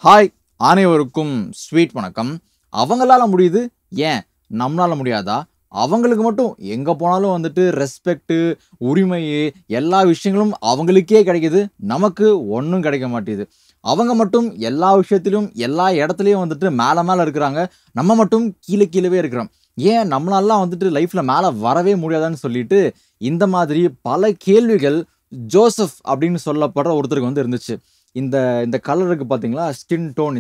Hi அனைவருக்கும் sweet வணக்கம். அவங்களால முடியுது, ஏன் நம்மளால முடியாதா? அவங்களுக்கு மட்டும் எங்கே போனாலும் வந்துட்டு ரெஸ்பெக்ட்டு, உரிமை, எல்லா விஷயங்களும் அவங்களுக்கே கிடைக்குது. நமக்கு ஒன்றும் கிடைக்க மாட்டேது. அவங்க மட்டும் எல்லா விஷயத்திலும் எல்லா இடத்துலையும் வந்துட்டு மேலே மேலே இருக்கிறாங்க. நம்ம மட்டும் கீழே கீழவே இருக்கிறோம். ஏன் நம்மளாலாம் வந்துட்டு லைஃப்பில் மேலே வரவே முடியாதான்னு சொல்லிட்டு இந்த மாதிரி பல கேள்விகள் ஜோசப் அப்படின்னு சொல்லப்படுற ஒருத்தருக்கு வந்து இருந்துச்சு. இந்த இந்த கலர் இருக்கு பார்த்தீங்களா? ஸ்கின் டோன்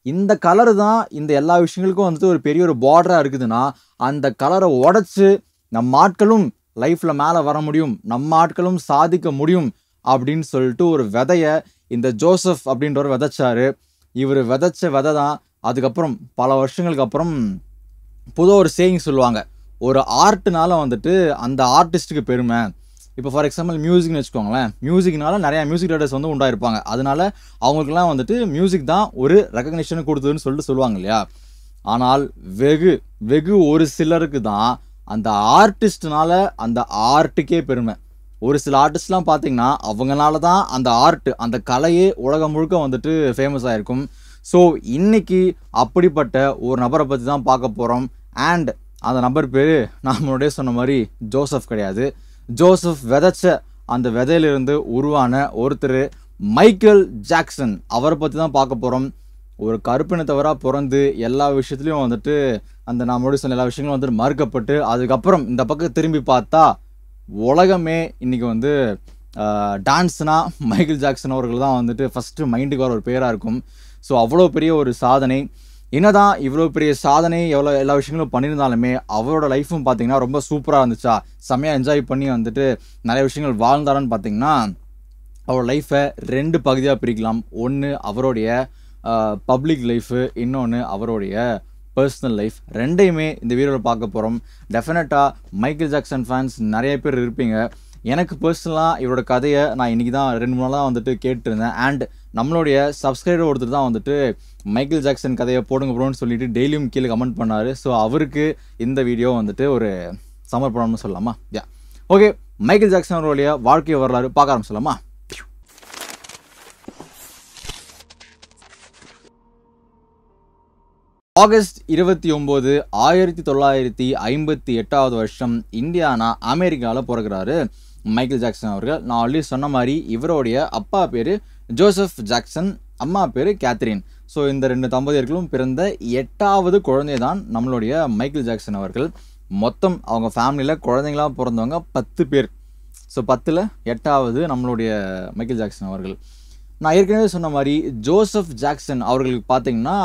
இந்த கலர் தான் இந்த எல்லா விஷயங்களுக்கும் வந்துட்டு ஒரு பெரிய ஒரு பார்டரா இருக்குதுன்னா, அந்த கலரை உடைச்சு நம்ம ஆட்களும் லைஃப்ல மேலே வர முடியும். நம்ம ஆட்களும் சாதிக்க முடியும் அப்படின்னு சொல்லிட்டு ஒரு விதைய இந்த ஜோசப் அப்படின்றவர் விதைச்சாரு. இவர் விதைச்ச விதை தான் அதுக்கப்புறம் பல வருஷங்களுக்கு அப்புறம் பொதுவாக ஒரு சேயிங் சொல்லுவாங்க. ஒரு ஆர்ட்னால வந்துட்டு அந்த ஆர்டிஸ்ட்டுக்கு பெருமை. இப்போ ஃபார் எக்ஸாம்பிள் மியூசிக்னு வச்சுக்கோங்களேன். மியூசிக்னால நிறையா மியூசிக் ரைட்டர்ஸ் வந்து உண்டாயிருப்பாங்க. அதனால அவங்களுக்குலாம் வந்துட்டு மியூசிக் தான் ஒரு ரெகக்னிஷன் கொடுத்ததுன்னு சொல்லிட்டு சொல்லுவாங்க இல்லையா? ஆனால் வெகு வெகு ஒரு சிலருக்கு தான் அந்த ஆர்டிஸ்ட்னால அந்த ஆர்ட்டுக்கே பெருமை. ஒரு சில ஆர்டிஸ்ட்லாம் பார்த்தீங்கன்னா அவங்களால தான் அந்த ஆர்ட் அந்த கலையே உலகம் முழுக்க வந்துட்டு ஃபேமஸ் ஆகிருக்கும். ஸோ இன்னைக்கு அப்படிப்பட்ட ஒரு நபரை பற்றி தான் பார்க்க போகிறோம். அண்ட் அந்த நபர் பேர் நான் முன்னாடியே சொன்ன மாதிரி ஜோசப் கிடையாது. ஜோசப் விதைச்ச அந்த விதையிலிருந்து உருவான ஒருத்தர் மைக்கேல் ஜாக்சன். அவரை பற்றி தான் பார்க்க போகிறோம். ஒரு கருப்பினத்தவராக பிறந்து எல்லா விஷயத்துலையும் வந்துட்டு அந்த நான் முன்னாடி சொன்ன எல்லா விஷயங்களும் வந்துட்டு மறுக்கப்பட்டு அதுக்கப்புறம் இந்த பக்கம் திரும்பி பார்த்தா உலகமே இன்றைக்கி வந்து டான்ஸ்னால் மைக்கேல் ஜாக்சன் அவர்கள் தான் வந்துட்டு ஃபஸ்ட்டு மைண்டுக்கு வர ஒரு பேராக இருக்கும். ஸோ அவ்வளோ பெரிய ஒரு சாதனை. என்னதான் இவ்வளோ பெரிய சாதனை எல்லா விஷயங்களும் பண்ணியிருந்தாலுமே அவரோட லைஃப்பும் பார்த்தீங்கன்னா ரொம்ப சூப்பராக இருந்துச்சா, செம்மையாக என்ஜாய் பண்ணி வந்துட்டு நிறைய விஷயங்கள் வாழ்ந்தாரான்னு பார்த்தீங்கன்னா அவரோட லைஃப்பை ரெண்டு பகுதியாக பிரிக்கலாம். ஒன்று அவருடைய பப்ளிக் லைஃபு, இன்னொன்று அவருடைய பர்சனல் லைஃப். ரெண்டையுமே இந்த வீடியோவில் பார்க்க போகிறோம். டெஃபினட்டாக மைக்கேல் ஜாக்சன் ஃபேன்ஸ் நிறைய பேர் இருப்பீங்க. எனக்கு பர்சனலாக இவரோட கதையை நான் இன்றைக்கி தான் 2-3 நாளாக வந்துட்டு கேட்டுருந்தேன். அண்ட் நம்மளுடைய சப்ஸ்கிரைபர் ஒருத்தர் தான் வந்துட்டு மைக்கேல் ஜாக்சன் கதையை போடுங்க ப்ரோன்னு சொல்லிட்டு டெய்லியும் கீழே கமெண்ட் பண்ணார். ஸோ அவருக்கு இந்த வீடியோ வந்துட்டு ஒரு சமர்ப்பணம்னு சொல்லலாமா? ஓகே, மைக்கேல் ஜாக்சன் அவருடைய வாழ்க்கை வரலாறு பார்க்க ஆரம்பிச்சலாமா? ஆகஸ்ட் 29, 1958 வருஷம் இந்தியானா அமெரிக்காவில் பிறகுறாரு மைக்கேல் ஜாக்சன் அவர்கள். நான் ஆல்ரெடி சொன்ன மாதிரி இவருடைய அப்பா பேர் ஜோசப் ஜாக்சன், அம்மா பேர் கேத்ரின். ஸோ இந்த ரெண்டு தம்பதியர்களும் பிறந்த 8வது குழந்தை தான் நம்மளுடைய மைக்கேல் ஜாக்சன் அவர்கள். மொத்தம் அவங்க ஃபேமிலியில் குழந்தைங்களாக பிறந்தவங்க 10 பேர். ஸோ 10ல் 8வது நம்மளுடைய மைக்கேல் ஜாக்சன் அவர்கள். நான் ஏற்கனவே சொன்ன மாதிரி ஜோசப் ஜாக்சன் அவர்களுக்கு பார்த்தீங்கன்னா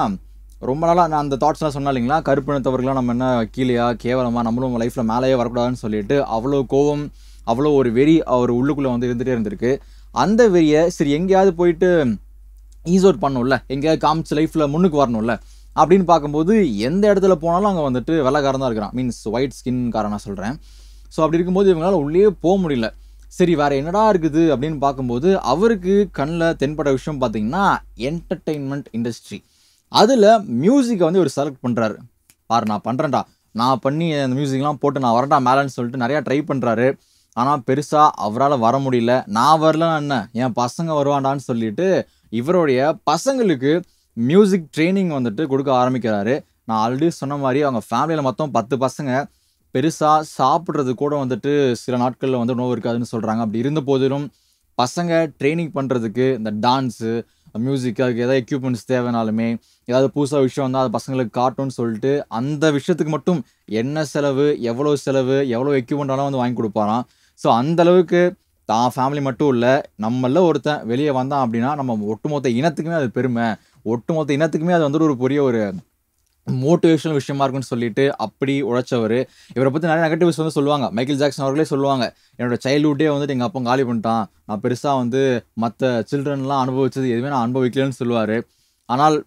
ரொம்ப நாளாக நான் அந்த தாட்ஸ்லாம் சொன்னேன் இல்லைங்களா, கருப்பினத்தவர்களாம் நம்ம என்ன கீழேயா கேவலமாக நம்மளும் லைஃப்பில் மேலேயே வரக்கூடாதுன்னு சொல்லிட்டு அவ்வளோ கோவம், அவ்வளோ ஒரு வெறி அவர் உள்ளுக்குள்ளே வந்து இருந்துகிட்டே இருந்திருக்கு. அந்த வெறியை சரி எங்கேயாவது போயிட்டு ஈஸ் அவுட் பண்ணணும்ல, எங்கேயாவது காமிச்சு லைஃப்பில் முன்னுக்கு வரணும்ல அப்படின்னு பார்க்கும்போது எந்த இடத்துல போனாலும் அங்கே வந்துட்டு வெள்ளைக்காரன் தான் இருக்கிறான். மீன்ஸ் ஒயிட் ஸ்கின்காரன் நான் சொல்கிறேன். ஸோ அப்படி இருக்கும்போது இவங்களால் உள்ளே போக முடியல. சரி வேறு என்னடா இருக்குது அப்படின்னு பார்க்கும்போது அவருக்கு கண்ணில் தென்பட்ட விஷயம் பார்த்தீங்கன்னா என்டர்டெயின்மெண்ட் இண்டஸ்ட்ரி. அதில் மியூசிக்கை வந்து இவர் செலக்ட் பண்ணுறாரு. பாரு நான் பண்ணுறேன்டா, நான் பண்ணி அந்த மியூசிக்லாம் போட்டு நான் வரேன்டா மேலேன்னு சொல்லிட்டு நிறையா ட்ரை பண்ணுறாரு. ஆனால் பெருசாக அவரால் வர முடியல. நான் வரலன்னா என்ன, என் பசங்க வருவாண்டான்னு சொல்லிட்டு இவருடைய பசங்களுக்கு மியூசிக் ட்ரைனிங் வந்துட்டு கொடுக்க ஆரம்பிக்கிறாரு. நான் ஆல்ரெடி சொன்ன மாதிரி அவங்க ஃபேமிலியில் மொத்தம் 10 பசங்க. பெருசாக சாப்பிட்றது கூட வந்துட்டு சில நாட்களில் வந்து உணவு இருக்காதுன்னு சொல்கிறாங்க. அப்படி இருந்த போதிலும் பசங்க ட்ரைனிங் பண்ணுறதுக்கு இந்த டான்ஸு, மியூசிக், அதுக்கு ஏதாவது எக்யூப்மெண்ட்ஸ் தேவைனாலுமே ஏதாவது புதுசாக விஷயம் வந்தால் அது பசங்களுக்கு காட்டும்னு சொல்லிட்டு அந்த விஷயத்துக்கு மட்டும் என்ன செலவு, எவ்வளோ எக்யூப்மெண்ட்டாலும் வந்து வாங்கி கொடுப்பாராம். ஸோ அந்தளவுக்கு தான் ஃபேமிலி மட்டும் இல்லை, நம்மள ஒருத்தன் வெளியே வந்தான் அப்படின்னா நம்ம ஒட்டுமொத்த இனத்துக்குமே அது பெருமை, ஒட்டுமொத்த இனத்துக்குமே அது வந்துட்டு ஒரு பெரிய ஒரு மோட்டிவேஷனல் விஷயமா இருக்குன்னு சொல்லிட்டு அப்படி உழைச்சவர். இவரை பற்றி நிறைய நெகட்டிவ்ஸ் வந்து சொல்லுவாங்க. மைக்கேல் ஜாக்சன் அவர்களே சொல்லுவாங்க, என்னோட சைல்ட்ஹுட்டே வந்துட்டு எங்கள் அப்பா காலி பண்ணிட்டான், நான் பெருசாக வந்து மற்ற சில்ட்ரன்லாம் அனுபவிச்சது எதுவுமே நான் அனுபவிக்கலன்னு சொல்லுவார். ஆனால்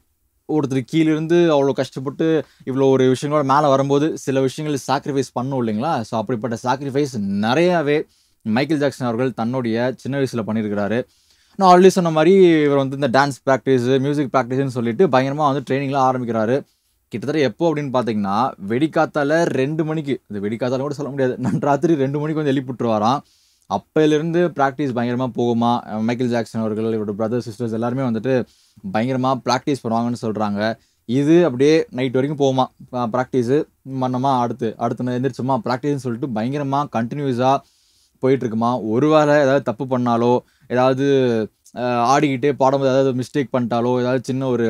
ஒருத்தர் கீழிருந்து அவ்வளோ கஷ்டப்பட்டு இவ்வளோ ஒரு விஷயங்களோட மேலே வரும்போது சில விஷயங்கள் சாக்ரிஃபைஸ் பண்ணும் இல்லைங்களா? ஸோ அப்படிப்பட்ட சாக்ரிஃபைஸ் நிறையாவே மைக்கேல் ஜாக்சன் அவர்கள் தன்னுடைய சின்ன வயசில் பண்ணியிருக்கிறாரு. நான் ஆல்ரெடி சொன்ன மாதிரி இவர் வந்து இந்த டான்ஸ் ப்ராக்டிஸு, மியூசிக் ப்ராக்டிஸ்ன்னு சொல்லிட்டு பயங்கரமாக வந்து ட்ரைனிங்லாம் ஆரம்பிக்கிறாரு. கிட்டத்தட்ட எப்போ அப்படின்னு பார்த்தீங்கன்னா வெடிக்காத்தால 2 மணிக்கு, அது வெடிக்காத்தால கூட சொல்ல முடியாது, நன்றாத்திரி 2 மணிக்கு வந்து எழுப்பிட்டுருவாராம். அப்பையிலிருந்து ப்ராக்டிஸ் பயங்கரமா போகுமா. மைக்கேல் ஜாக்சன் அவர்கள், இவரோட பிரதர்ஸ், சிஸ்டர்ஸ் எல்லாருமே வந்துட்டு பயங்கரமா ப்ராக்டிஸ் பண்ணுவாங்கன்னு சொல்றாங்க. இது அப்படியே நைட் வரைக்கும் போகுமா. ப்ராக்டிஸு பண்ணோமா, அடுத்து எந்திரிச்சோமா ப்ராக்டிஸ்ன்னு சொல்லிட்டு பயங்கரமா கன்டினியூஸா போயிட்டுருக்குமா. ஒரு வேளை ஏதாவது தப்பு பண்ணாலோ, ஏதாவது ஆடிக்கிட்டே பாடும்போது ஏதாவது மிஸ்டேக் பண்ணிட்டாலோ, ஏதாவது சின்ன ஒரு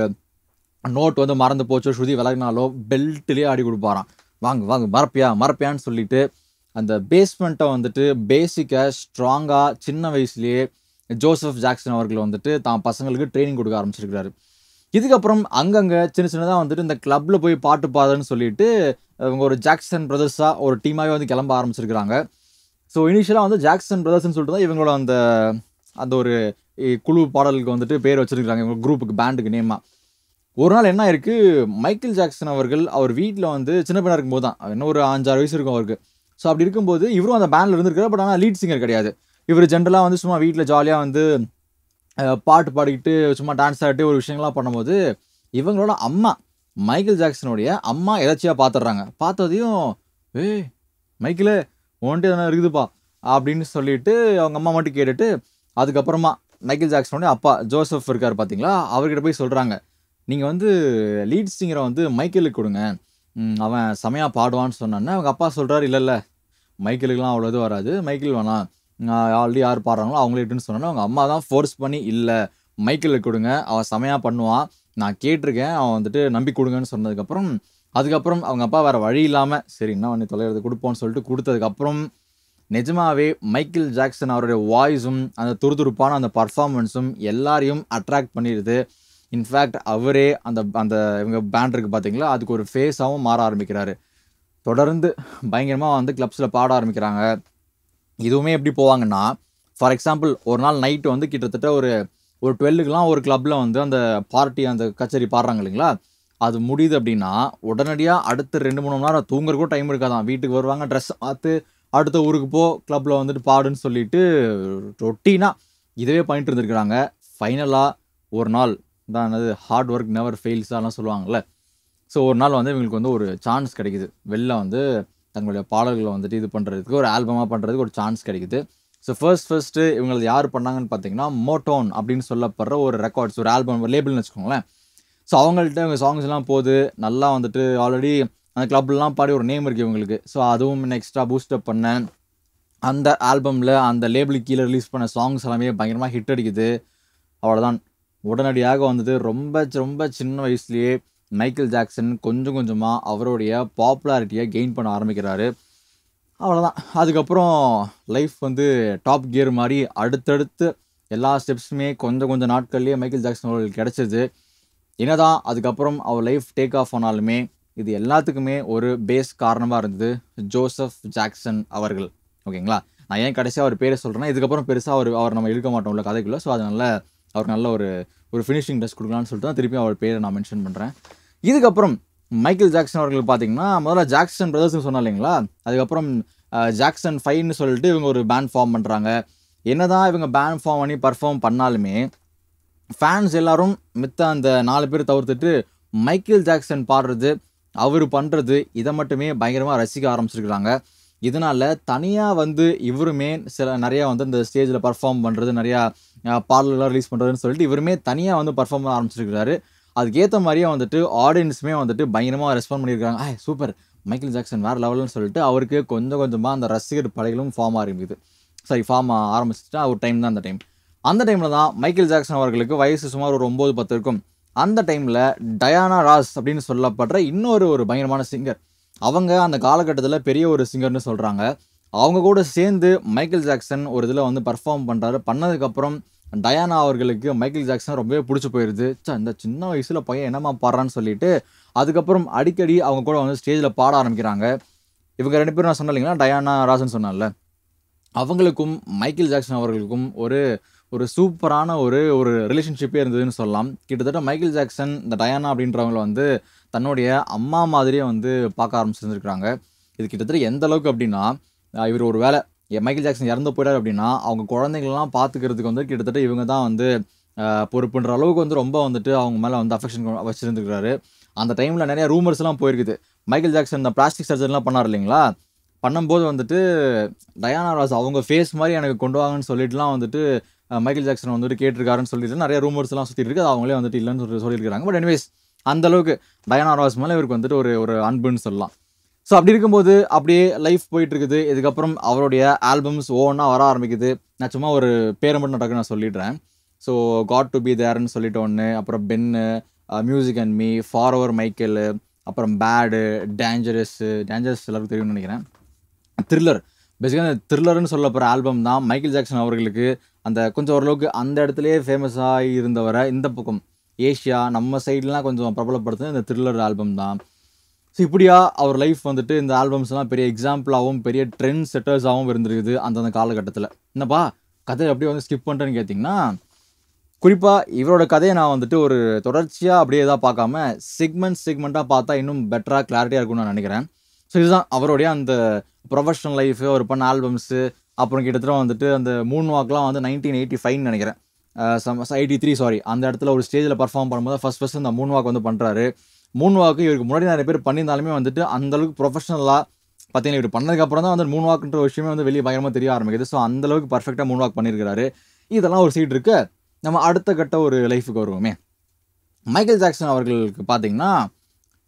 நோட் வந்து மறந்து போச்சோ, ஸ்ருதி விலகுனாலோ பெல்ட்லேயே ஆடி கொடுப்பாராம். வாங்க வாங்க மறப்பியான்னு சொல்லிட்டு அந்த பேஸ்மெண்ட்டை வந்துட்டு பேசிக்காக ஸ்ட்ராங்காக சின்ன வயசுலேயே ஜோசப் ஜாக்சன் அவர்கள் வந்துட்டு தான் பசங்களுக்கு ட்ரைனிங் கொடுக்க ஆரம்பிச்சிருக்கிறாரு. இதுக்கப்புறம் அங்கங்கே சின்ன சின்னதாக வந்துட்டு இந்த கிளப்பில் போய் பாட்டு பாடுன்னு சொல்லிட்டு அவங்க ஒரு ஜாக்சன் பிரதர்ஸாக ஒரு டீமாகவே வந்து கிளம்ப ஆரம்பிச்சிருக்கிறாங்க. ஸோ இனிஷியலாக வந்து ஜாக்சன் பிரதர்ஸ்ன்னு சொல்லிட்டு தான் இவங்களோட அந்த அந்த ஒரு குழு பாடலுக்கு வந்துட்டு பேர் வச்சிருக்காங்க, இவங்க குரூப்புக்கு, பேண்டுக்கு நேமா. ஒரு நாள் என்ன ஆயிருக்கு, மைக்கேல் ஜாக்சன் அவர்கள் அவர் வீட்டில் வந்து சின்ன பையனாக இருக்கும்போது தான், இன்னும் ஒரு 5-6 வயசு இருக்கும் அவருக்கு. ஸோ அப்படி இருக்கும்போது இவரும் அந்த பேண்டில் இருந்திருக்காரு. பட் ஆனால் லீட் சிங்கர் கிடையாது. இவர் ஜென்ரலாக வந்து சும்மா வீட்டில் ஜாலியாக வந்து பாட்டு பாடிக்கிட்டு சும்மா டான்ஸ் ஆடிட்டு ஒரு விஷயங்கள்லாம் பண்ணும்போது இவங்களோட அம்மா, மைக்கேல் ஜாக்சனுடைய அம்மா எதாச்சியாக பார்த்துடுறாங்க. பார்த்ததையும் ஏய் மைக்கேலு உன்ட்டு எதனா இருக்குதுப்பா அப்படின்னு சொல்லிட்டு அவங்க அம்மா மட்டும் கேட்டுட்டு, அதுக்கப்புறமா மைக்கேல் ஜாக்சனுடைய அப்பா ஜோசப் இருக்கார் பார்த்தீங்களா, அவர்கிட்ட போய் சொல்கிறாங்க, நீங்கள் வந்து லீட் சிங்கரை வந்து மைக்கேலுக்கு கொடுங்க, அவன் செமையாக பாடுவான்னு சொன்னான்னு. அவங்க அப்பா சொல்கிறார், இல்லை மைக்கேலுக்குலாம் அவ்வளோ இது வராது, மைக்கேல் வேணாம், ஆல்ரெடி யார் பாடுறாங்களோ அவங்களே இட்டுன்னு சொன்னோன்னா அவங்க அம்மா தான் ஃபோர்ஸ் பண்ணி, இல்லை மைக்கேலுக்கு கொடுங்க, அவன் செமையாக பண்ணுவான், நான் கேட்டிருக்கேன், அவன் வந்துட்டு நம்பி கொடுங்கன்னு சொன்னதுக்கப்புறம் அதுக்கப்புறம் அவங்க அப்பா வேறு வழி இல்லாமல் சரி என்ன பண்ணி தொலைகிறது கொடுப்போன்னு சொல்லிட்டு கொடுத்ததுக்கப்புறம் நிஜமாவே மைக்கேல் ஜாக்சன் அவருடைய வாய்ஸும் அந்த துருதுருப்பான அந்த பர்ஃபார்மன்ஸும் எல்லாரையும் அட்ராக்ட் பண்ணிடுது. இன்ஃபேக்ட் அவரே அந்த அந்த இவங்க பேண்ட் இருக்குது பார்த்தீங்களா, அதுக்கு ஒரு ஃபேஸாகவும் மாற ஆரம்பிக்கிறாரு. தொடர்ந்து பயங்கரமாக வந்து கிளப்ஸில் பாட ஆரம்பிக்கிறாங்க. இதுவுமே எப்படி போவாங்கன்னா, ஃபார் எக்ஸாம்பிள் ஒரு நாள் நைட்டு வந்து கிட்டத்தட்ட ஒரு 12க்குலாம் ஒரு கிளப்பில் வந்து அந்த பார்ட்டி அந்த கச்சேரி பாடுறாங்க இல்லைங்களா, அது முடியுது அப்படின்னா உடனடியாக அடுத்த 2-3 மணி நேரம் தூங்குறதுக்கும் டைம் இருக்காதான். வீட்டுக்கு வருவாங்க, ட்ரெஸ் மாற்று, அடுத்த ஊருக்கு போ, கிளப்பில் வந்துட்டு பாடுன்னு சொல்லிட்டு ரொட்டீனாக இதுவே பண்ணிட்டு இருந்திருக்கிறாங்க. ஃபைனலாக ஒரு நாள் தான் என்னது ஹார்ட் ஒர்க் நெவர் ஃபெயில்ஸாலாம் சொல்லுவாங்கள்ல. ஸோ ஒரு நாள் வந்து இவங்களுக்கு வந்து ஒரு சான்ஸ் கிடைக்குது, வெளில வந்து தங்களுடைய பாடல்களை வந்துட்டு இது பண்ணுறதுக்கு, ஒரு ஆல்பமாக பண்ணுறதுக்கு ஒரு சான்ஸ் கிடைக்குது. ஸோ ஃபர்ஸ்ட்டு இவங்களது யார் பண்ணாங்கன்னு பார்த்தீங்கன்னா, மோட்டோன் அப்படின்னு சொல்லப்படுற ஒரு ரெக்கார்ட்ஸ், ஒரு ஆல்பம், ஒரு லேபிள்னு வச்சுக்கோங்களேன். ஸோ அவங்கள்ட்ட இவங்க சாங்ஸ்லாம் போது நல்லா வந்துட்டு ஆல்ரெடி அந்த கிளப்லாம் பாடி ஒரு நேம் இருக்குது இவங்களுக்கு. ஸோ அதுவும் இன்னும் எக்ஸ்ட்ரா பூஸ்டப் பண்ணேன். அந்த ஆல்பமில் அந்த லேபிளுக்கு கீழே ரிலீஸ் பண்ண சாங்ஸ் எல்லாமே பயங்கரமாக ஹிட் அடிக்குது. அவ்வளோதான், உடனடியாக வந்துட்டு ரொம்ப ரொம்ப சின்ன வயசுலேயே மைக்கேல் ஜாக்சன் கொஞ்சம் கொஞ்சமாக அவருடைய பாப்புலாரிட்டியை கெயின் பண்ண ஆரம்பிக்கிறாரு. அவ்வளோதான், அதுக்கப்புறம் லைஃப் வந்து டாப் கியர் மாதிரி அடுத்தடுத்து எல்லா ஸ்டெப்ஸுமே கொஞ்சம் நாட்கள்லேயே மைக்கேல் ஜாக்சன் அவர்களுக்கு கிடச்சிது. என்னதான் அதுக்கப்புறம் அவர் லைஃப் டேக் ஆஃப் ஆனாலுமே இது எல்லாத்துக்குமே ஒரு பேஸ் காரணமாக இருந்தது ஜோசப் ஜாக்சன் அவர்கள். ஓகேங்களா, நான் ஏன் கடைசியாக அவர் பேரை சொல்கிறேன்னா, இதுக்கப்புறம் பெருசாக அவர் நம்ம இழுக்க மாட்டோம் உள்ள கதைக்குள்ளே. ஸோ அதனால அவருக்கு நல்ல ஒரு ஃபினிஷிங் டச் கொடுக்கலான்னு சொல்லிட்டு தான் திருப்பி அவர் பேரை நான் மென்ஷன் பண்ணுறேன். இதுக்கப்புறம் மைக்கேல் ஜாக்சன் அவர்கள் பார்த்தீங்கன்னா, முதல்ல ஜாக்சன் பிரதர்ஸ்னு சொன்னா இல்லைங்களா, அதுக்கப்புறம் ஜாக்சன் 5ன்னு சொல்லிட்டு இவங்க ஒரு பேண்ட் ஃபார்ம் பண்ணுறாங்க. என்னதான் இவங்க பேண்ட் ஃபார்ம் பண்ணி பர்ஃபார்ம் பண்ணாலுமே ஃபேன்ஸ் எல்லாரும் மித்த அந்த 4 பேர் தவிர்த்துட்டு மைக்கேல் ஜாக்சன் பாடுறது, அவர் பண்ணுறது, இதை மட்டுமே பயங்கரமாக ரசிக்க ஆரம்பிச்சிருக்கிறாங்க. இதனால் தனியாக வந்து இவருமே நிறையா வந்து இந்த ஸ்டேஜில் பர்ஃபார்ம் பண்ணுறது, நிறையா பாடல்கள்லாம் ரிலீஸ் பண்ணுறதுன்னு சொல்லிட்டு இவருமே தனியாக வந்து பர்ஃபார்ம் பண்ண ஆரம்பிச்சிருக்கிறாரு. அதுக்கேற்ற மாதிரியே வந்துட்டு ஆடியன்ஸுமே வந்துட்டு பயங்கரமாக ரெஸ்பாண்ட் பண்ணியிருக்காங்க. சூப்பர், மைக்கேல் ஜாக்சன் வேறு லெவல்னு சொல்லிட்டு அவருக்கு கொஞ்சமாக அந்த ரசிகர் படைகளும் ஃபார்ம் ஆரம்பிச்சுட்டா ஒரு டைம் தான் அந்த டைம். அந்த டைமில் தான் மைக்கேல் ஜாக்சன் அவர்களுக்கு வயசு சுமார் ஒரு 9-10 இருக்கும். அந்த டைமில் டயானா ராஸ் அப்படின்னு சொல்லப்படுற ஒரு பயங்கரமான சிங்கர், அவங்க அந்த காலகட்டத்தில் பெரிய ஒரு சிங்கர்னு சொல்கிறாங்க. அவங்க கூட சேர்ந்து மைக்கேல் ஜாக்சன் ஒரு இதில் வந்து பர்ஃபார்ம் பண்ணுறாரு. பண்ணதுக்கப்புறம் டயானா அவர்களுக்கு மைக்கேல் ஜாக்சன் ரொம்பவே பிடிச்சி போயிடுது. இந்த சின்ன வயசில் பையன் என்னம்மா பாடுறான்னு சொல்லிட்டு அதுக்கப்புறம் அடிக்கடி அவங்க கூட வந்து ஸ்டேஜில் பாட ஆரம்பிக்கிறாங்க. இவங்க 2 பேரும் நான் சொன்னேன் இல்லைங்களா, டயானா ராஸ்ன்னு சொன்னால, அவங்களுக்கும் மைக்கேல் ஜாக்சன் அவர்களுக்கும் ஒரு சூப்பரான ஒரு ரிலேஷன்ஷிப்பே இருந்ததுன்னு சொல்லலாம். கிட்டத்தட்ட மைக்கேல் ஜாக்சன் இந்த டயானா அப்படின்றவங்கள வந்து தன்னுடைய அம்மா மாதிரியே வந்து பார்க்க ஆரம்பிச்சிருந்துருக்காங்க. இது கிட்டத்தட்ட எந்த அளவுக்கு அப்படின்னா, இவர் ஒரு வேளை மைக்கேல் ஜாக்சன் இறந்து போயிட்டார் அப்படின்னா அவங்க குழந்தைங்களெலாம் பார்த்துக்கிறதுக்கு வந்து கிட்டத்தட்ட இவங்க தான் வந்து பொறுப்புன்ற அளவுக்கு வந்து ரொம்ப வந்துட்டு அவங்க மேலே வந்து அஃபெக்ஷன் வச்சுருந்துருக்காரு. அந்த டைமில் நிறைய ரூமர்ஸ்லாம் போயிருக்குது. மைக்கேல் ஜாக்சன் இந்த பிளாஸ்டிக் சர்ஜரிலாம் பண்ணார் இல்லைங்களா, பண்ணும்போது வந்துட்டு டயானா ராஸ் அவங்க ஃபேஸ் மாதிரி எனக்கு கொண்டு வாங்கன்னு சொல்லிட்டுலாம் வந்துட்டு மைக்கேல் ஜாக்சன் வந்துட்டு கேட்டிருக்காருன்னு சொல்லிட்டு நிறைய ரூமர்ஸ்லாம் சுற்றிட்டு இருக்கு. அது அவங்களே வந்துட்டு இல்லைன்னு சொல்லியிருக்காங்க. பட் எனிவேஸ் அந்த அளவுக்கு டயானா ராஸ் மேலே இவருக்கு வந்துட்டு ஒரு அன்புன்னு சொல்லலாம். ஸோ அப்படி இருக்கும்போது அப்படியே லைஃப் போயிட்டு இருக்குது. இதுக்கப்புறம் அவருடைய ஆல்பம்ஸ் ஒவ்வொன்றா வர ஆரம்பிக்குது. நான் சும்மா ஒரு பேரை மட்டும் நான் சொல்லிடுறேன். ஸோ காட் டு பி தேர்ன்னு சொல்லிட்டு ஒன்று, அப்புறம் pen, music and me, for over Michael, அப்புறம் பேடு, டேஞ்சரஸ் எல்லாருக்கும் தெரியும்னு நினைக்கிறேன். த்ரில்லர், பேசிக்காக அந்த த்ரில்லர்னு சொல்ல போகிற ஆல்பம் தான் மைக்கேல் ஜாக்சன் அவர்களுக்கு அந்த கொஞ்சம் ஓரளவுக்கு அந்த இடத்துலையே ஃபேமஸாக இருந்தவரை இந்த பக்கம் ஏஷியா நம்ம சைட்லாம் கொஞ்சம் பிரபலப்படுத்துறது இந்த த்ரில்லர் ஆல்பம் தான். ஸோ இப்படியா அவர் லைஃப் வந்துட்டு இந்த ஆல்பம்ஸ்லாம் பெரிய எக்ஸாம்பிளாகவும் பெரிய ட்ரெண்ட் செட்டர்ஸாகவும் இருந்திருக்குது அந்தந்த காலகட்டத்தில். என்னப்பா கதை அப்படியே வந்து ஸ்கிப் பண்ணிட்டேன்னு கேட்டிங்கன்னா, குறிப்பாக இவரோட கதையை நான் வந்துட்டு ஒரு தொடர்ச்சியாக அப்படியே தான் பார்க்காம செக்மெண்ட்டாக பார்த்தா இன்னும் பெட்டராக கிளாரிட்டியாக இருக்கும்னு நான் நினைக்கிறேன். ஸோ இதுதான் அவருடைய அந்த ப்ரொஃபஷனல் லைஃபு, அவர் பண்ண ஆல்பம்ஸு, அப்புறம் கிட்டத்தட்ட வந்துட்டு அந்த மூன் வாக்லாம் வந்து 1985 நினைக்கிறேன், 83 சாரி, அந்த இடத்துல ஒரு ஸ்டேஜில் பர்ஃபார்ம் பண்ணும்போது ஃபர்ஸ்ட் அந்த மூன் வாக் வந்து பண்ணுறாரு. மூன் வாக்கு இவருக்கு முன்னாடி நிறைய பேர் பண்ணியிருந்தாலுமே வந்துட்டு அந்தளவுக்கு ப்ரொஃபஷனலாக பார்த்தீங்கன்னா இவர் பண்ணதுக்கப்புறம் தான் வந்து மூன் வாக்குன்ற விஷயமே வந்து வெளியே பயங்கரமாக தெரிய ஆரம்பிக்குது. ஸோ அந்தளவுக்கு பர்ஃபெக்டாக மூன் வாக் பண்ணியிருக்காரு. இதெல்லாம் ஒரு சீட் இருக்கு. நம்ம அடுத்த கட்ட ஒரு லைஃபுக்கு வருவோமே. மைக்கேல் ஜாக்சன் அவர்களுக்கு பார்த்தீங்கன்னா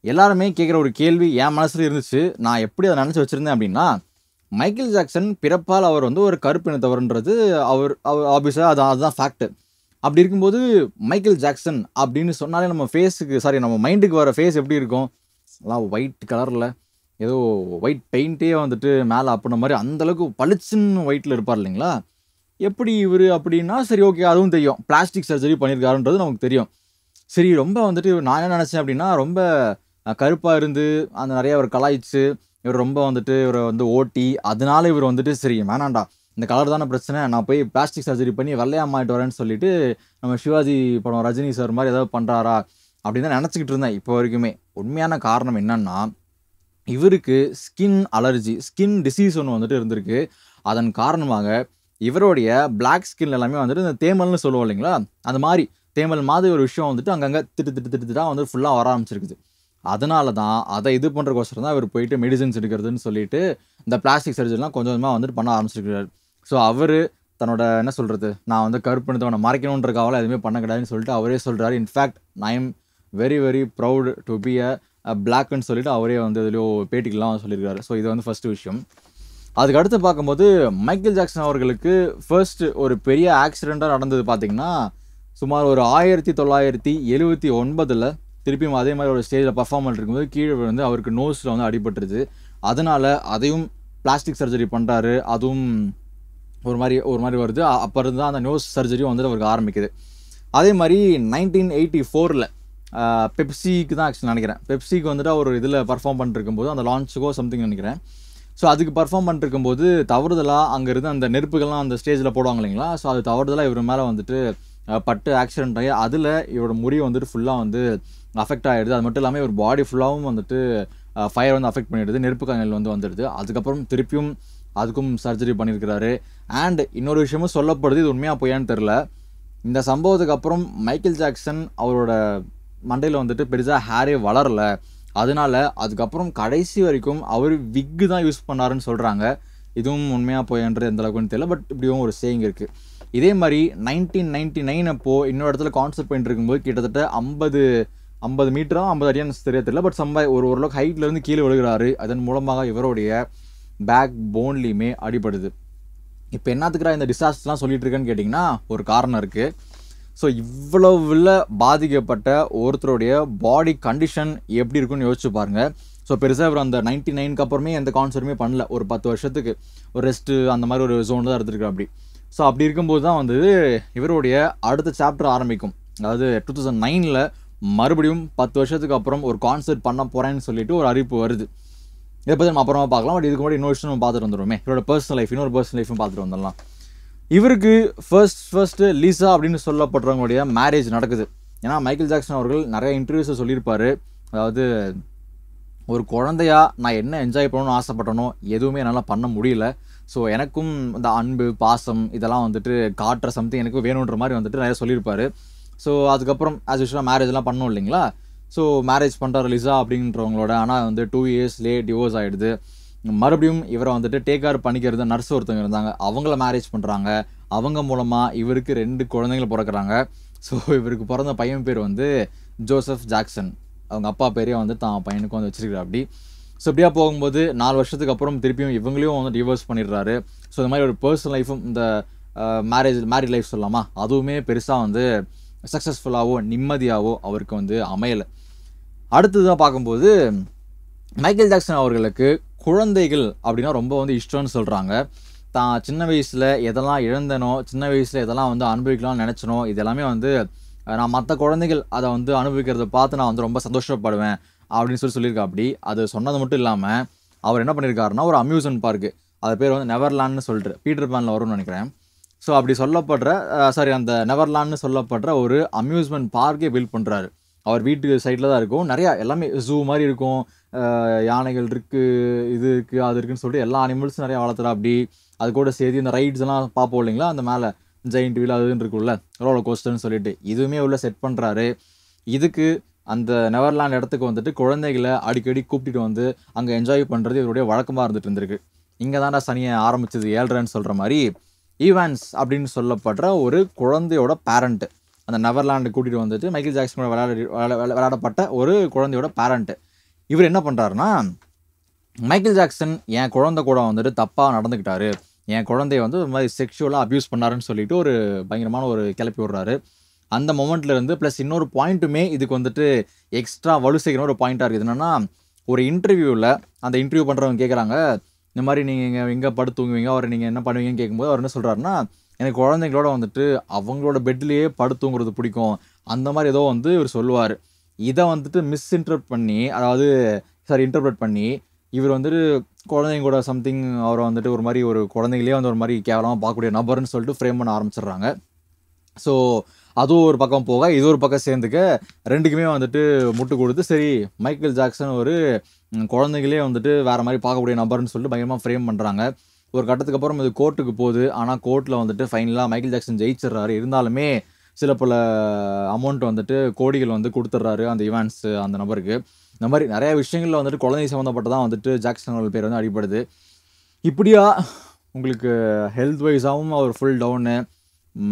எல்லாருமே கேட்குற ஒரு கேள்வி என் மனசில் இருந்துச்சு. நான் எப்படி அதை நினச்சி வச்சுருந்தேன் அப்படின்னா, மைக்கேல் ஜாக்சன் பிறப்பால் அவர் வந்து ஒரு கருப்பினத்தவர்ன்றது அவர் ஆப்வியஸாக அதுதான் ஃபேக்ட். அப்படி இருக்கும்போது மைக்கேல் ஜாக்சன் அப்படின்னு சொன்னாலே நம்ம ஃபேஸுக்கு நம்ம மைண்டுக்கு வர ஃபேஸ் எப்படி இருக்கும்? எல்லாம் ஒயிட் கலரில் ஏதோ ஒயிட் பெயிண்ட்டே வந்துட்டு மேலே அப்படின்ன மாதிரி அந்தளவுக்கு பளிச்சுன்னு ஒயிட்டில் இருப்பார் இல்லைங்களா? எப்படி இவர் அப்படின்னா சரி ஓகே, அதுவும் தெரியும், பிளாஸ்டிக் சர்ஜரி பண்ணியிருக்காருன்றது நமக்கு தெரியும். சரி, ரொம்ப வந்துட்டு நான் என்ன நினச்சேன் அப்படின்னா, ரொம்ப கருப்பாக இருந்து அந்த நிறைய அவர் கலாய்ச்சி இவர் ரொம்ப வந்துட்டு இவரை வந்து ஓட்டி அதனால இவர் வந்துட்டு சரி வேணாண்டா, இந்த கலர் தானே பிரச்சனை, நான் போய் பிளாஸ்டிக் சர்ஜரி பண்ணி வெள்ளையாக மாறிட்டு வரேன்னு சொல்லிட்டு நம்ம சிவாஜி படம் ரஜினி சார் மாதிரி ஏதாவது பண்ணுறாரா அப்படின்னு தான் நினச்சிக்கிட்டு இருந்தேன் இப்போ வரைக்குமே. உண்மையான காரணம் என்னன்னா, இவருக்கு ஸ்கின் அலர்ஜி, ஸ்கின் டிசீஸ் ஒன்று வந்துட்டு இருந்திருக்கு. அதன் காரணமாக இவருடைய பிளாக் ஸ்கின் எல்லாமே வந்துட்டு இந்த தேமல்னு சொல்லுவோம் இல்லைங்களா, அந்த மாதிரி தேமல் மாதிரி ஒரு விஷயம் வந்துட்டு அங்கங்கே திட்டுதான் வந்து ஃபுல்லாக வர ஆரம்பிச்சிருக்குது. அதனால தான் அதை இது பண்ணுறக்கோசரம் தான் இவர் போயிட்டு மெடிசன்ஸ் எடுக்கிறதுன்னு சொல்லிட்டு இந்த பிளாஸ்டிக் சர்ஜரிலாம் கொஞ்சம் கொஞ்சமாக வந்துட்டு பண்ண ஆரம்பிச்சிருக்கிறார். ஸோ அவர் தன்னோட என்ன சொல்கிறது, நான் வந்து கருப்பினத்தவனை மறைக்கணுன்றக்காவல எதுவுமே பண்ண கிடையாதுன்னு சொல்லிட்டு அவரே சொல்கிறாரு. In fact I am very very proud to be a பிளாக்னு சொல்லிட்டு அவரே வந்து இதுலையோ பேட்டிக்கெலாம் சொல்லியிருக்காரு. ஸோ இது வந்து ஃபஸ்ட்டு விஷயம். அதுக்கு அடுத்து பார்க்கும்போது மைக்கேல் ஜாக்சன் அவர்களுக்கு ஃபர்ஸ்ட் ஒரு பெரிய ஆக்சிடெண்ட்டாக நடந்தது பார்த்திங்கன்னா, சுமார் ஒரு 1979 திருப்பியும் அதே மாதிரி ஒரு ஸ்டேஜில் பர்ஃபார்மன்ஸ் இருக்கும்போது கீழே வந்து அவருக்கு நோஸில் வந்து அடிபட்டுருது. அதனால் அதையும் பிளாஸ்டிக் சர்ஜரி பண்ணுறாரு. அதுவும் ஒரு மாதிரி வருது. அப்போ இருந்து தான் அந்த நோஸ் சர்ஜரியும் வந்துட்டு அவருக்கு ஆரம்பிக்குது. அதே மாதிரி 1984 பெப்சிக்கு தான் ஆக்சுவலி நினைக்கிறேன், பெப்சிக்கு வந்துட்டு அவர் இதில் பர்ஃபார்ம் பண்ணிருக்கும்போது அந்த லான்ச்சுக்கோ சம்திங் நினைக்கிறேன். ஸோ அதுக்கு பர்ஃபார்ம் பண்ணிருக்கும்போது தவறுதலாக அங்கே இருந்து அந்த நெருப்புகள்லாம் அந்த ஸ்டேஜில் போடுவாங்க இல்லைங்களா, ஸோ அது தவறுதலாக இவர் மேலே வந்துட்டு பட்டு ஆக்சிடென்ட் ஆகி அதில் இவரோட முடி வந்துட்டு ஃபுல்லாக வந்து அஃபெக்ட் ஆகிடுது. அது மட்டும் இல்லாமல் இவர் பாடி ஃபுல்லாகவும் வந்துட்டு ஃபயர் வந்து அஃபெக்ட் பண்ணிடுது, நெருப்பு காயங்கள் வந்து வந்துடுது. அதுக்கப்புறம் திருப்பியும் அதுக்கும் சர்ஜரி பண்ணியிருக்கிறாரு. அண்ட் இன்னொரு விஷயமும் சொல்லப்படுது, இது உண்மையாக போயான்னு தெரில, இந்த சம்பவத்துக்கு அப்புறம் மைக்கேல் ஜாக்சன் அவரோட மண்டையில் வந்துட்டு பெருசாக ஹேரே வளரலை. அதனால அதுக்கப்புறம் கடைசி வரைக்கும் அவர் விக்கு தான் யூஸ் பண்ணாருன்னு சொல்கிறாங்க. இதுவும் உண்மையாக போயான்றது எந்த அளவுக்குன்னு தெரியல, பட் இப்படியும் ஒரு சேயிங் இருக்குது. இதே மாதிரி 1999 அப்போது இன்னொரு இடத்துல கான்சர்ட் பண்ணிட்டு இருக்கும்போது கிட்டத்தட்ட 50 மீட்டரா 50 அடியான்னு தெரியல, பட் ஓரளவுக்கு ஹைட்லேருந்து கீழே விழுகிறாரு. அதன் மூலமாக இவருடைய பேக் போன்லேயுமே அடிபடுது. இப்போ என்னத்துக்குறா இந்த டிசாஸ்டர்லாம் சொல்லிட்டு இருக்கேன்னு கேட்டிங்கன்னா ஒரு காரணம் இருக்குது. ஸோ இவ்வளவுல பாதிக்கப்பட்ட ஒருத்தருடைய பாடி கண்டிஷன் எப்படி இருக்குன்னு யோசிச்சு பாருங்கள். ஸோ பெருசாக இவர் அந்த 99க்கு அப்புறமே எந்த கான்சர்ட்டுமே பண்ணல, ஒரு 10 வருஷத்துக்கு ஒரு ரெஸ்ட்டு அந்த மாதிரி ஒரு ஜோன் தான் இருந்திருக்கு அப்படி. ஸோ அப்படி இருக்கும்போது தான் வந்து இவருடைய அடுத்த சாப்டர் ஆரம்பிக்கும். அதாவது 2009 மறுபடியும் 10 வருஷத்துக்கு அப்புறம் ஒரு கான்சர்ட் பண்ண போகிறேன்னு சொல்லிட்டு ஒரு அறிவிப்பு வருது. இதை பற்றி நம்ம அப்புறமா பார்க்கலாம். பட் இதுக்கு முன்னாடி இன்னொரு விஷயம் நம்ம பார்த்துட்டு வந்துடுவோமே, இவரோட பர்சனல் லைஃப், இன்னொரு பர்சனல் லைஃப்பும் பார்த்துட்டு வந்துடலாம். இவருக்கு ஃபர்ஸ்ட்டு லீசா அப்படின்னு சொல்லப்படுறவங்களுடைய மேரேஜ் நடக்குது. ஏன்னா மைக்கேல் ஜாக்சன் அவர்கள் நிறைய இன்டர்வியூஸை சொல்லியிருப்பார். அதாவது ஒரு குழந்தையா நான் என்ன என்ஜாய் பண்ணணும்னு ஆசைப்பட்டனோ எதுவுமே என்னால் பண்ண முடியல. ஸோ எனக்கும் இந்த அன்பு பாசம் இதெல்லாம் வந்துட்டு காட்டுற சம்திங் எனக்கு வேணுன்ற மாதிரி வந்துட்டு நிறைய சொல்லியிருப்பார். ஸோ அதுக்கப்புறம் ஆஸ் யூஷுவலாக மேரேஜ்லாம் பண்ணோம் இல்லைங்களா. ஸோ மேரேஜ் பண்ணுறாரு லிசா அப்படின்றவங்களோட. ஆனால் வந்து 2 இயர்ஸ்லேயே டிவோர்ஸ் ஆகிடுது. மறுபடியும் இவரை வந்துட்டு டேக் கேர் பண்ணிக்கிறது நர்ஸ் ஒருத்தவங்க இருந்தாங்க. அவங்கள மேரேஜ் பண்ணுறாங்க. அவங்க மூலமாக இவருக்கு 2 குழந்தைகள் பிறக்கிறாங்க. ஸோ இவருக்கு பிறந்த பையன் பேர் வந்து ஜோசப் ஜாக்சன். அவங்க அப்பா பேரே வந்து தான் பையனுக்கு வந்து வச்சிருக்கிறார் அப்படி. ஸோ இப்படியா போகும்போது 4 வருஷத்துக்கு அப்புறம் திருப்பியும் இவங்களையும் வந்து டிவோர்ஸ் பண்ணிடுறாரு. ஸோ இந்த மாதிரி ஒரு பர்சனல் லைஃபும் இந்த மேரிட் லைஃப் சொல்லலாமா, அதுவுமே பெருசாக வந்து சக்ஸஸ்ஃபுல்லாகவோ நிம்மதியாகவோ அவருக்கு வந்து அமையலை. அடுத்ததாக பார்க்கும்போது மைக்கேல் ஜாக்சன் அவர்களுக்கு குழந்தைகள் அப்படின்னா ரொம்ப வந்து இஷ்டம்னு சொல்கிறாங்க. தான் சின்ன வயசில் எதெல்லாம் இழந்தனோ, சின்ன வயசில் எதெல்லாம் வந்து அனுபவிக்கலாம்னு நினச்சனோ, இது எல்லாமே வந்து நான் மற்ற குழந்தைகள் அதை வந்து அனுபவிக்கிறத பார்த்து நான் வந்து ரொம்ப சந்தோஷப்படுவேன் அப்படின்னு சொல்லியிருக்கா. அப்படி அது சொன்னது மட்டும் இல்லாமல் அவர் என்ன பண்ணியிருக்காருன்னா, ஒரு அம்யூஸ்மெண்ட் பார்க்கு, அது பேர் வந்து நெவர்லாண்ட்னு சொல்லிட்டு பீட்டர் பேனில் வரும்னு நினைக்கிறேன். ஸோ அப்படி சொல்லப்படுற அந்த நெவர்லாண்ட்னு சொல்லப்படுற ஒரு அம்யூஸ்மெண்ட் பார்க்கே பில்ட் பண்ணுறாரு. அவர் வீட்டு சைடில் தான் இருக்கும். நிறையா எல்லாமே ஜூ மாதிரி இருக்கும். யானைகள் இருக்குது, இது இருக்குது, அது இருக்குதுன்னு சொல்லிட்டு எல்லா அனிமல்ஸும் நிறையா வளர்த்துறா. அப்படி அது கூட சேர்த்து இந்த ரைட்ஸ் எல்லாம் பார்ப்போம் இல்லைங்களா, அந்த மேலே ஜெயிண்ட் வீல் அதுன்னு இருக்குல்ல, ரோலர் கோஸ்டர்னு சொல்லிட்டு இதுவுமே உள்ள செட் பண்ணுறாரு. இதுக்கு அந்த நெவர்லாண்ட் இடத்துக்கு வந்துட்டு குழந்தைகளை அடிக்கடி கூப்பிட்டுட்டு வந்து அங்கே என்ஜாய் பண்ணுறது இவருடைய வழக்கமாக இருந்துட்டு இருந்திருக்கு. இங்கே தான்டா சனியை ஆரம்பிச்சது 7:30ன்னு சொல்கிற மாதிரி ஈவான்ஸ் அப்படின்னு சொல்லப்படுற ஒரு குழந்தையோட பேரண்ட்டு அந்த நெவர்லாண்டு கூட்டிகிட்டு வந்துட்டு மைக்கேல் ஜாக்சனோட விளையாடப்பட்ட ஒரு குழந்தையோட பேரண்ட்டு இவர் என்ன பண்ணுறாருன்னா, மைக்கேல் ஜாக்சன் என் குழந்தை கூட வந்துட்டு தப்பாக நடந்துக்கிட்டாரு, என் குழந்தைய வந்து ஒரு மாதிரி செக்ஷுவலாக அப்யூஸ் பண்ணாருன்னு சொல்லிட்டு ஒரு பயங்கரமான ஒரு கிளப்பி விடுறாரு. அந்த மொமெண்ட்லேருந்து ப்ளஸ் இன்னொரு பாயிண்ட்டுமே இதுக்கு வந்துட்டு எக்ஸ்ட்ரா வலு சேர்க்கிற ஒரு பாயிண்ட்டாக இருக்குது. என்னென்னா, ஒரு இன்டர்வியூவில் அந்த இன்டர்வியூ பண்ணுறவங்க கேட்குறாங்க, இந்த மாதிரி நீங்கள் எங்கே படுத்து தூங்குவீங்க, அவரை நீங்கள் என்ன பண்ணுவீங்கன்னு கேட்கும்போது அவர் என்ன சொல்கிறாருன்னா, எனக்கு குழந்தைங்களோட வந்துட்டு அவங்களோட பெட்லேயே படுத்து தூங்குறது பிடிக்கும், அந்த மாதிரி ஏதோ வந்து இவர் சொல்லுவார். இதை வந்துட்டு இன்டர்பிரட் பண்ணி இவர் வந்துட்டு குழந்தைங்க கூட சம்திங் அவரை வந்துட்டு ஒரு மாதிரி ஒரு குழந்தைங்களே வந்து ஒரு மாதிரி கேவலமாக பார்க்கக்கூடிய நபர்னு சொல்லிட்டு ஃப்ரேம் பண்ண ஆரம்பிச்சிடுறாங்க. ஸோ அதுவும் ஒரு பக்கம் போக இது ஒரு பக்கம் சேர்ந்துக்க ரெண்டுக்குமே வந்துட்டு முட்டு கொடுத்து சரி மைக்கேல் ஜாக்சன் ஒரு குழந்தைங்களே வந்துட்டு வேறு மாதிரி பார்க்கக்கூடிய நபர்னு சொல்லிட்டு பயங்கரமாக ஃப்ரேம் பண்ணுறாங்க. ஒரு கட்டத்துக்கு அப்புறம் இது கோர்ட்டுக்கு போகுது. ஆனால் கோர்ட்டில் வந்துட்டு ஃபைனலாக மைக்கேல் ஜாக்சன் ஜெயிச்சிடுறாரு. இருந்தாலுமே சில பல அமௌண்ட் வந்துட்டு கோடிகள் வந்து கொடுத்துட்றாரு அந்த ஈவான்ஸ் அந்த நபருக்கு. இந்த மாதிரி நிறையா விஷயங்களில் வந்துட்டு குழந்தை சம்மந்தப்பட்டதான் வந்துட்டு ஜாக்சன் அவர்கள் பேர் வந்து அடிப்படுது. இப்படியா உங்களுக்கு ஹெல்த் வைஸாகவும் அவர் ஃபுல் டவுனு,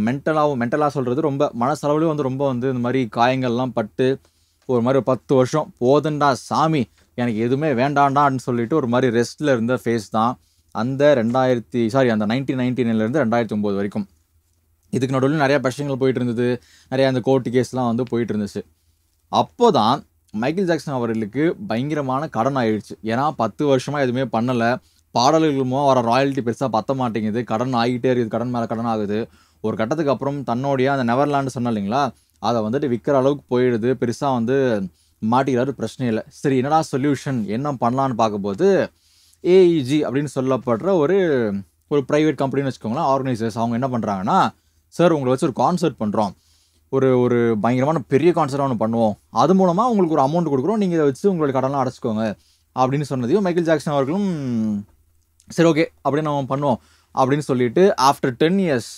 மென்டலாக சொல்கிறது ரொம்ப மனசளவுலேயும் வந்து ரொம்ப வந்து இந்த மாதிரி காயங்கள்லாம் பட்டு ஒரு மாதிரி 10 வருஷம் போதுண்டா சாமி எனக்கு எதுவுமே வேண்டாண்டான்னு சொல்லிட்டு ஒரு மாதிரி ரெஸ்ட்டில் இருந்த ஃபேஸ் தான் அந்த 1999 2009 வரைக்கும். இதுக்கு நடுவில் நிறையா பிரச்சனைகள் போயிட்டு இருந்தது, நிறையா அந்த கோர்ட்டு கேஸ்லாம் வந்து போயிட்டு இருந்துச்சு. அப்போ தான் மைக்கேல் ஜாக்சன் அவர்களுக்கு பயங்கரமான கடன் ஆயிடுச்சு. ஏன்னா 10 வருஷமாக எதுவுமே பண்ணலை, பாடல்களுமோ வர ராயல்ட்டி பெருசாக பற்ற மாட்டேங்குது, கடன் ஆகிட்டே இருக்குது, கடன் மேலே கடன் ஆகுது. ஒரு கட்டத்துக்கு அப்புறம் தன்னுடைய அந்த நெவர்லாண்டு சொன்ன இல்லைங்களா, அதை வந்துட்டு விற்கிற அளவுக்கு போயிடுது. பெருசாக வந்து மாட்டிக்கிறாரு, பிரச்சனை இல்லை. சரி என்னடா சொல்யூஷன் என்ன பண்ணலான்னு பார்க்கும்போது ஏஇஜி அப்படின்னு சொல்லப்படுற ஒரு ப்ரைவேட் கம்பெனின்னு வச்சுக்கோங்களேன், ஆர்கனைசர்ஸ் அவங்க என்ன பண்ணுறாங்கன்னா, சார் உங்களை வச்சு ஒரு கான்சர்ட் பண்ணுறோம், ஒரு பயங்கரமான பெரிய கான்சர்ட் ஒன்று பண்ணுவோம், அது மூலமாக உங்களுக்கு ஒரு அமௌண்ட் கொடுக்குறோம், நீங்கள் இதை வச்சு உங்களோட கடன்லாம் அடைச்சிக்கோங்க அப்படின்னு சொன்னதையும் மைக்கேல் ஜாக்சன் அவர்களும் சரி ஓகே அப்படின்னு நம்ம பண்ணுவோம் அப்படின்னு சொல்லிட்டு ஆஃப்டர் 10 இயர்ஸ்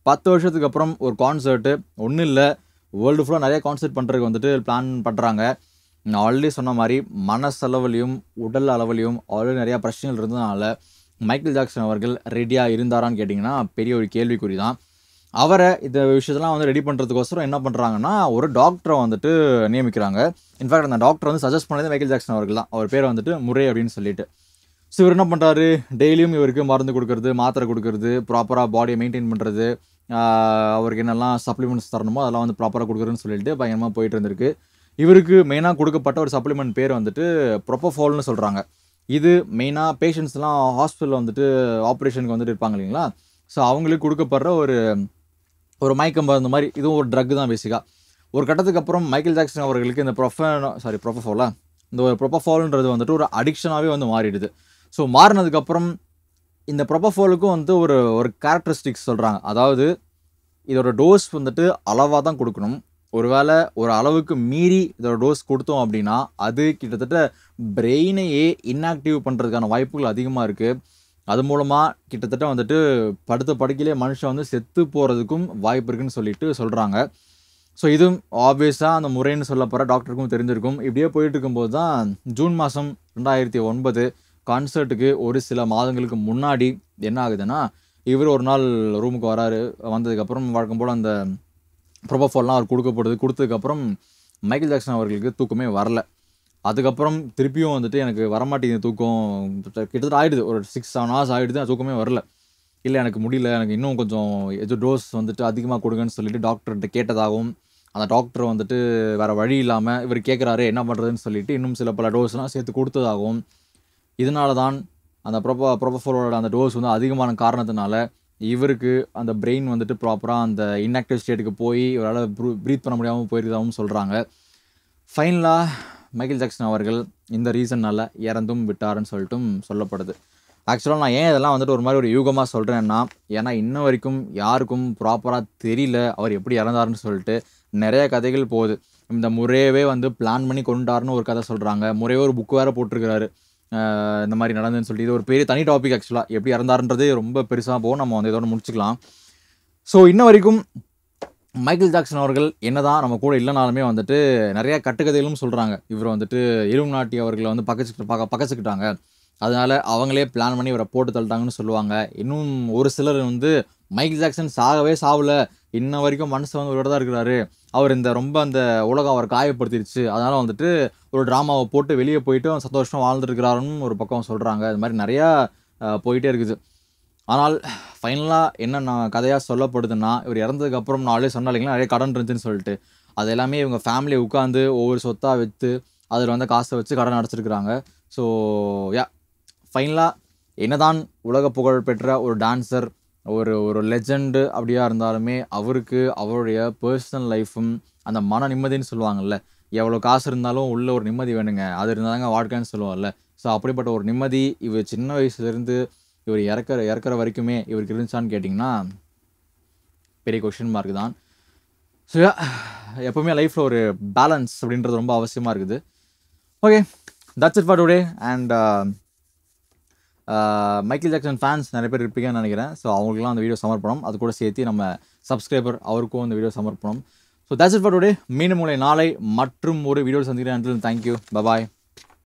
10 வருஷத்துக்கு அப்புறம் ஒரு கான்சர்ட்டு ஒன்றும் இல்லை, வேர்ல்டு ஃபுல்லாக நிறைய கான்சர்ட் பண்ணுறதுக்கு வந்துட்டு பிளான் பண்ணுறாங்க. நான் ஆல்ரெடி சொன்ன மாதிரி மனசளவுலையும் உடல் அளவுலையும் ஆல்ரெடி நிறையா பிரச்சனைகள் இருந்ததுனால மைக்கேல் ஜாக்சன் அவர்கள் ரெடியாக இருந்தாரான்னு கேட்டிங்கன்னா பெரிய ஒரு கேள்விக்குறி தான். அவரை இந்த விஷயத்தெல்லாம் வந்து ரெடி பண்ணுறதுக்கோசரம் என்ன பண்ணுறாங்கன்னா, ஒரு டாக்டரை வந்துட்டு நியமிக்கிறாங்க. இன்ஃபேக்ட் அந்த டாக்டர் வந்து சஜஸ்ட் பண்ணது மைக்கேல் ஜாக்சன் அவர்கள் தான். அவர் பேர் வந்துட்டு முரே அப்படின்னு சொல்லிட்டு. ஸோ இவர் என்ன பண்ணுறாரு, டெய்லியும் இவருக்கு மருந்து கொடுக்கறது, மாத்திரை கொடுக்கறது, ப்ராப்பராக பாடியை மெயின்டைன் பண்ணுறது, அவருக்கு என்னெல்லாம் சப்ளிமெண்ட்ஸ் தரணுமோ அதெல்லாம் வந்து ப்ராப்பராக கொடுக்குறதுன்னு சொல்லிட்டு பயங்கரமாக போயிட்டு இருந்திருக்கு. இவருக்கு மெயினாக கொடுக்கப்பட்ட ஒரு சப்ளிமெண்ட் பேர் வந்துட்டு ப்ரொபோஃபால்னு சொல்கிறாங்க. இது மெயினாக பேஷண்ட்ஸ்லாம் ஹாஸ்பிட்டலில் வந்துட்டு ஆப்ரேஷனுக்கு வந்துட்டு இருப்பாங்க இல்லைங்களா, ஸோ அவங்களுக்கு கொடுக்கப்படுற ஒரு மயக்கம் மருந்து மாதிரி, இதுவும் ஒரு ட்ரக் தான் பேசிக்காக. ஒரு கட்டத்துக்கு அப்புறம் மைக்கேல் ஜாக்சன் அவர்களுக்கு இந்த இந்த ஒரு ப்ரொபோஃபால்ன்றது வந்துட்டு ஒரு அடிக்ஷனாகவே வந்து மாறிடுது. ஸோ மாறினதுக்கப்புறம் இந்த ப்ரொபோஃபாலுக்கும் வந்து ஒரு கேரக்டரிஸ்டிக்ஸ் சொல்கிறாங்க. அதாவது இதோட டோஸ் வந்துட்டு அளவாக தான் கொடுக்கணும், ஒருவேளை ஒரு அளவுக்கு மீறி இதோட டோஸ் கொடுத்தோம் அப்படின்னா அது கிட்டத்தட்ட பிரெயினையே இன்ஆக்டிவ் பண்ணுறதுக்கான வாய்ப்புகள் அதிகமாக இருக்குது. அது மூலமாக கிட்டத்தட்ட வந்துட்டு படுத்த படுக்கையிலே மனுஷன் வந்து செத்து போகிறதுக்கும் வாய்ப்பு இருக்குன்னு சொல்லிட்டு சொல்கிறாங்க. ஸோ இதுவும் ஆப்வியஸாக அந்த முறைன்னு சொல்லப்படுற டாக்டருக்கும் தெரிஞ்சிருக்கும். இப்படியே போயிட்டு இருக்கும்போது தான் ஜூன் மாதம் 2009 கான்சர்ட்டுக்கு ஒரு சில மாதங்களுக்கு முன்னாடி என்ன ஆகுதுன்னா, இவர் ஒரு நாள் ரூமுக்கு வராரு. வந்ததுக்கப்புறம் வழக்கம் போல அந்த ப்ரோபோஃபால்லாம் அவருக்கு குடுக்கப்படுது. குடுத்ததுக்கப்புறம் மைக்கேல் ஜாக்சன் அவர்களுக்கு தூக்கமே வரல. அதுக்கப்புறம் திருப்பியும் வந்துட்டு எனக்கு வரமாட்டேங்குது தூக்கம். கிட்டத்தட்ட ஆயிடுது. ஒரு 6, 7 ஹார்ஸ் ஆயிடுது. தூக்கமே வரல. இல்ல எனக்கு முடியல. எனக்கு இன்னும் கொஞ்சம் ஏதோ டோஸ் வந்துட்டு அதிகமா குடுங்கன்னு சொல்லிட்டு டாக்டர்ட்ட கேட்டதாகவும், அந்த டாக்டர் வந்துட்டு வேற வழி இல்லாம இவர் கேட்குறாரு என்ன பண்றதுன்னு சொல்லிட்டு, இன்னும் சில பல டோஸ்லாம் சேர்த்து குடுத்ததாகவும், இதனால தான் அந்த ப்ரோபோஃபாலோட அந்த டோஸ் வந்து அதிகமான காரணத்தினால, இவருக்கு அந்த பிரெயின் வந்துட்டு ப்ராப்பரா அந்த இன்ஆக்டிவ் ஸ்டேட்டுக்கு போய் இவரால பிரீத் பண்ண முடியாம போயிருக்கிறதாவும் சொல்றாங்க. ஃபைனலா மைக்கேல் ஜாக்சன் அவர்கள் இந்த ரீசன்னால இறந்தும் விட்டாருன்னு சொல்லிட்டும் சொல்லப்படுது. ஆக்சுவலா நான் ஏன் இதெல்லாம் வந்துட்டு ஒரு மாரி ஒரு யூகமா சொல்றேன்னா, ஏன்னா இன்ன வரைக்கும் யாருக்கும் ப்ராப்பரா தெரியல அவர் எப்படி இறந்தாருன்னு சொல்லிட்டு. நெறைய கதைகள் போகுது. இந்த முறையவே வந்து பிளான் பண்ணி கொன்னுட்டாருன்னு ஒரு கதை சொல்றாங்க. முறையே ஒரு புக் வேற போட்டிருக்கிறாரு. இந்த மாரி நடந்ததுன்னு சொல்லிட்டு. இது ஒரு பெரிய தனி டாபிக் ஆக்சுவலா. எப்படி இறந்தாருன்றதே ரொம்ப பெருசா போகும். நம்ம வந்து இதோட முடிச்சுக்கலாம். ஸோ இன்ன வரைக்கும் மைக்கேல் ஜாக்சன் அவர்கள் என்னதான் நம்ம கூட இல்லனாலுமே வந்துட்டு நெறைய கட்டுக்கதைகளும் சொல்றாங்க. இவர் வந்துட்டு இலுமினாட்டி அவர்கள வந்து பகச்சுக்கிட்டாங்க. அதனால அவங்களே பிளான் பண்ணி இவர போட்டு தள்ளிட்டாங்கன்னு சொல்லுவாங்க. இன்னும் ஒரு சிலர் வந்து மைக்கேல் ஜாக்சன் சாகவே சாவல. இன்ன வரைக்கும் மனுஷன் வந்து உயிரோட தான் இருக்கிறாரு. அவர் இந்த ரொம்ப அந்த உலகம் அவர காயப்படுத்திருச்சு. அதனால வந்துட்டு ஒரு டிராமாவ போட்டு வெளிய போயிட்டு சந்தோஷமா வாழ்ந்துட்டு இருக்கிறாருன்னு ஒரு பக்கம் சொல்றாங்க. இது மாரி நெறையா போயிட்டே இருக்குது. ஆனால் ஃபைனலா என்ன கதையா சொல்லப்படுதுன்னா, இவர் இறந்ததுக்கு அப்புறம் நான் ஆல்ரெடி சொன்னேன் இல்லைங்களா, நெறைய கடன் இருந்துச்சுன்னு சொல்லிட்டு. அது எல்லாமே இவங்க ஃபேமிலி உட்காந்து ஒவ்வொரு சொத்தா வித்து, அதில வந்த காச வச்சு கடன் அடைச்சிருக்கிறாங்க. ஸோ ஃபைனலா என்னதான் உலக புகழ் பெற்ற ஒரு டான்சர், ஒரு ஒரு லெஜெண்ட் அப்படியா இருந்தாலுமே, அவருக்கு அவருடைய பெர்சனல் லைஃப்பும், அந்த மன நிம்மதின்னு சொல்லுவாங்கல்ல, எவ்வளோ காசு இருந்தாலும் உள்ள ஒரு நிம்மதி வேணுங்க. அது இருந்தா தாங்க வாழ்க்கைன்னு சொல்லுவோம்ல. ஸோ அப்படிப்பட்ட ஒரு நிம்மதி இவர் சின்ன வயசுலேருந்து இவர் இறக்குற வரைக்குமே இவருக்கு இருந்துச்சான்னு கேட்டிங்கன்னா, பெரிய கொஸ்டின் மார்க் தான். ஸோ எப்பவுமே லைஃப்ல ஒரு பேலன்ஸ் அப்படின்றது ரொம்ப அவசியமா இருக்குது. Okay, that's it for today. And Michael Jackson fans நெறைய பேர் இருப்பீங்கன்னு நெனைக்கிறேன். ஸோ அவங்களுக்குலாம் அந்த வீடியோ சமர்ப்பணம். அது கூட சேர்த்து நம்ம சப்ஸ்கிரைபர் அவருக்கும் இந்த வீடியோ சமர்ப்பணம். So that's it for today. மீண்டும் உங்களை நாளை மற்றும் ஒரு வீடியோ சந்திக்கிறேன். Until then thank you. Bye bye.